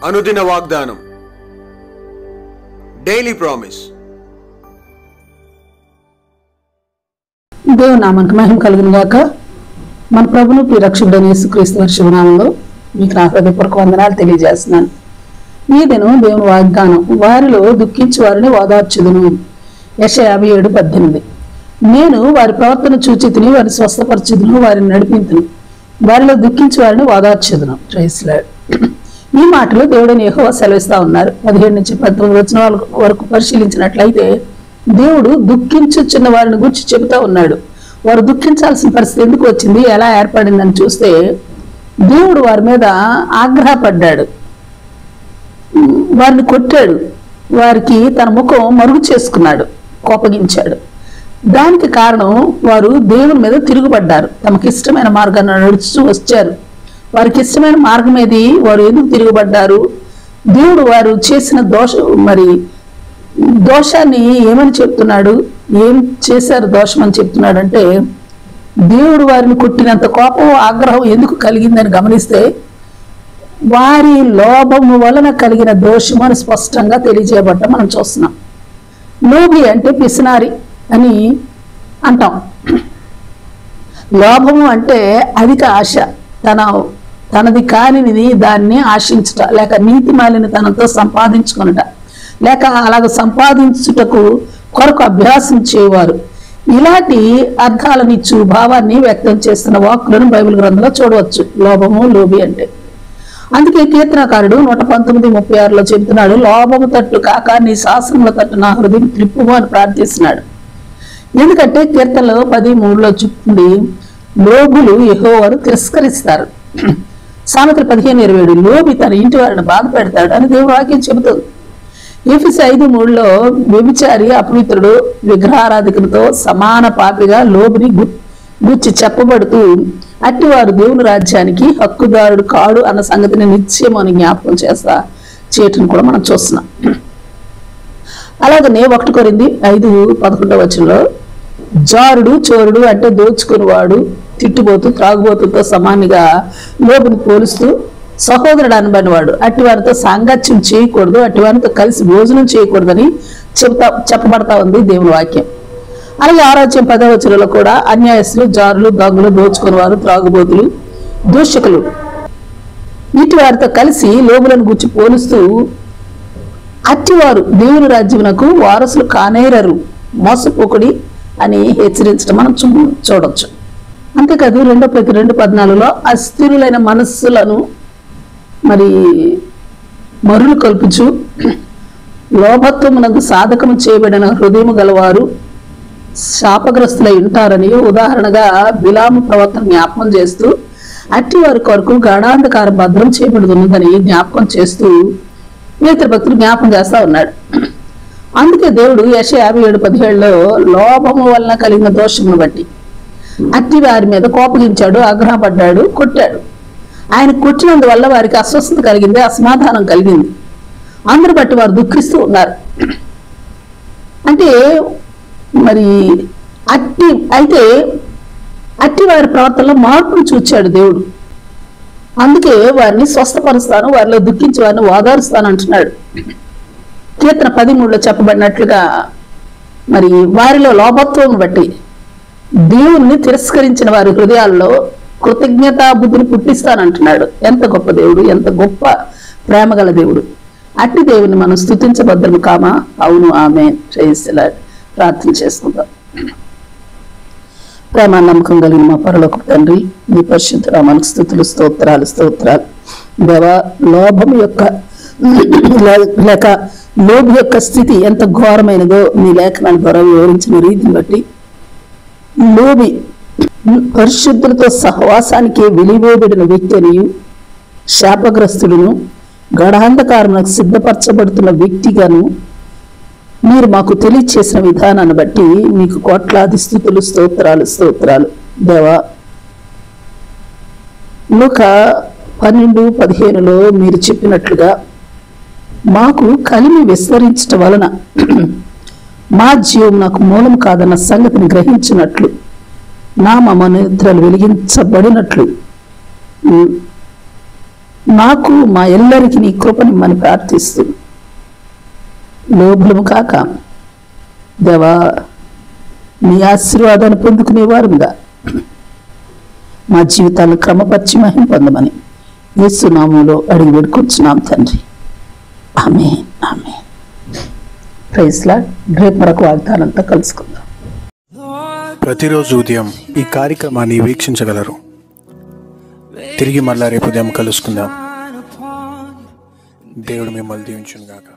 అనుదిన వాగ్దానం, daily promise. దేవుని నామానికి మహిమ కలుగును గాక. మన ప్రభును రక్షకుడైన యేసుక్రీస్తు వారి శుభనామంలో మీకు నా హృదయపూర్వక వందనాలు తెలియజేస్తున్నాను. ఈ దినం దేవుని వాగ్దానం, వారిలో దుఃఖించి వారిని ఓదార్చుదును. యెషయా 57:18. నేను వారి ప్రవర్తన చూచి తిని వారిని స్వస్థపరచుదును, వారిని నడిపించును, వారిలో దుఃఖించి వారిని ఓదార్చుదును. Praise lord. ఈ మాటలు దేవుడిని యెహోవా సెలవిస్తా ఉన్నారు. 17-19 వచనాల వరకు పరిశీలించినట్లయితే దేవుడు దుఃఖించుచున్న వారిని గురించి చెబుతా ఉన్నాడు. వారు దుఃఖించాల్సిన పరిస్థితి ఎందుకు వచ్చింది, ఎలా ఏర్పడిందని చూస్తే దేవుడు వారి మీద ఆగ్రహపడ్డాడు, వారిని కొట్టాడు, వారికి తన ముఖం మరుగు చేసుకున్నాడు, కోపగించాడు. దానికి కారణం వారు దేవుని మీద తిరుగుబడ్డారు, తమకి ఇష్టమైన మార్గాన్ని నడుస్తూ వచ్చారు. వారికి ఇష్టమైన మార్గం ఏది, వారు ఎందుకు తిరుగుబడ్డారు, దేవుడు వారు చేసిన దోషాన్ని ఏమని చెప్తున్నాడు, ఏం చేశారు దోషం అని చెప్తున్నాడు అంటే, దేవుడు వారిని కొట్టినంత కోపం ఆగ్రహం ఎందుకు కలిగిందని గమనిస్తే వారి లోభము వలన కలిగిన దోషము అని స్పష్టంగా తెలియజేయబడ్డ మనం చూస్తున్నాం. లోభి అంటే పిసినారి అని అంటాం. లోభము అంటే అధిక ఆశ, తనది కానిది దాన్ని ఆశించుట, లేక నీతి మాలిన తనతో సంపాదించుకొనుట, లేక అలాగ సంపాదించుటకు కొరకు అభ్యాసం చేయవారు. ఇలాంటి అర్థాలనిచ్చు భావాన్ని వ్యక్తం చేస్తున్న వాక్కులను బైబిల్ గ్రంథంలో చూడవచ్చు. లోభము, లోభి అంటే. అందుకే కీర్తనకారుడు 119:36 చెబుతున్నాడు, లోభము తట్టు కాక నీ శాసనముల తట్టు నా హృదయం త్రిప్పుము అని ప్రార్థిస్తున్నాడు. ఎందుకంటే కీర్తనలో 10:3 చెప్తుంది, లోభులు యెహోవాను తిరస్కరిస్తారు. సామెతలు 15:27 లోభి తన ఇంటి వారిని బాధ పెడతాడు అని దేవుడు వాక్యం చెబుతుంది. ఎఫెసీ 5:3 వ్యభిచారి, అపవిత్రుడు, విగ్రహారాధికులతో సమాన పాపిగా లోబిని గుర్చి చెప్పబడుతూ అట్టివారు దేవుని రాజ్యానికి హక్కుదారుడు కాడు అన్న సంగతిని నిత్యం అని జ్ఞాపకం చేయటం కూడా మనం చూస్తున్నాం. అలాగనే 1 కొరింథీ 5:11 జారుడు, చోరుడు అంటే దోచుకునివాడు, తిట్టుబోతు, త్రాగుబోతులతో సమానంగా లోబిని పోలుస్తూ సహోదరుడు అనబడినవాడు అట్టివారితో సాంగత్యం చేయకూడదు, అట్టివారితో కలిసి భోజనం చేయకూడదని చెప్పబడతా ఉంది దేవుని వాక్యం. అలాగే 6:10 కూడా అన్యాయస్తులు, జారులు, దొంగలు, దోచుకునేవారు, త్రాగుబోతులు, దూషకులు వీటి వారితో కలిసి లోబులను గుర్చి పోలుస్తూ అట్టివారు దేవుని రాజ్యమునకు వారసులు కానేరరు, మోసపోకుడి అని హెచ్చరించడం మనం చూడొచ్చు. అంతేకాదు 2 Pétరు 2:14 అస్థిరులైన మనస్సులను మరులు కల్పించు, లోభత్వమునకు సాధకము చేయబడిన హృదయము గలవారు శాపగ్రస్తులై ఉంటారని ఉదాహరణగా బిలాము ప్రవర్తన జ్ఞాపకం చేస్తూ అట్టి వారి కొరకు గాఢాంధకారం భద్రం చేయబడుతున్నదని జ్ఞాపకం చేస్తూ మిగతా భక్తులు జ్ఞాపకం చేస్తా ఉన్నాడు. అందుకే దేవుడు యెషయా 57:17 లోభము వలన కలిగిన దోషమును బట్టి అట్టి వారి మీద కోపగించాడు, ఆగ్రహపడ్డాడు, కొట్టాడు. ఆయన కొట్టినందువల్ల వారికి అస్వస్థత కలిగింది, అసమాధానం కలిగింది. అందరు బట్టి వారు దుఃఖిస్తూ ఉన్నారు. అంటే అట్టి వారి ప్రవర్తనలో మార్పును చూచాడు దేవుడు. అందుకే వారిని స్వస్థపరుస్తాను, వారిలో దుఃఖించి వారిని ఓదారుస్తాను అంటున్నాడు. కీర్తన 13 చెప్పబడినట్లుగా వారిలో లోభత్వం బట్టి దేవుణ్ణి తిరస్కరించిన వారి హృదయాల్లో కృతజ్ఞతా బుద్ధిని పుట్టిస్తానంటున్నాడు. ఎంత గొప్ప దేవుడు, ఎంత గొప్ప ప్రేమ గల దేవుడు. అట్టి దేవుని మనం స్తుతించబద్దము కామా? అవును, ఆమేన్. Praise the lord. ప్రార్థన చేసుకుందాం. ప్రేమ నమ్మకం కలిగిన మా పరలోకపు తండ్రి, నీ పరిశుద్ధ నామానికి స్తుతులు, స్తోత్రాలు. దేవా, లోభము యొక్క లేక లోభి యొక్క స్థితి ఎంత ఘోరమైనదో నీ లేఖనాల ద్వారా వివరించిన రీతిని బట్టి లోభి పరిశుద్ధులతో సహవాసానికి వెలివేయబడిన వ్యక్తి అనియు, శాపగ్రస్తులను గాఢాంధకారమునకు సిద్ధపరచబడుతున్న వ్యక్తిగాను మీరు మాకు తెలియచేసిన విధానాన్ని బట్టి మీకు కోట్లాది స్తుతులు, స్తోత్రాలు. దేవా, లూకా 12:15 మీరు చెప్పినట్లుగా మాకు కలిమి విస్తరించటం వలన మా జీవం నాకు మూలం కాదన్న సంగతిని గ్రహించినట్లు, నా మమనిద్రలు వెలిగించబడినట్లు నాకు మా ఎల్లరికి నీ కృపనిమ్మని ప్రార్థిస్తూ లోభము కాక దేవా నీ ఆశీర్వాదాన్ని పొందుకునేవారుగా మా జీవితాలను క్రమపరిచి మహిమ పొందమని యేసు నామములో అడిగి వేడుకొచ్చున్నాం తండ్రి. Amen, amen. Praise Lord. రేపు మరొక వాగ్దానంతో కలుసుకుందాం. ప్రతిరోజు ఉదయం ఈ కార్యక్రమాన్ని వీక్షించగలరు. తిరిగి మళ్ళా రేపు ఉదయం కలుసుకుందాం. దేవుడు మిమ్మల్ని దీవించును గాక.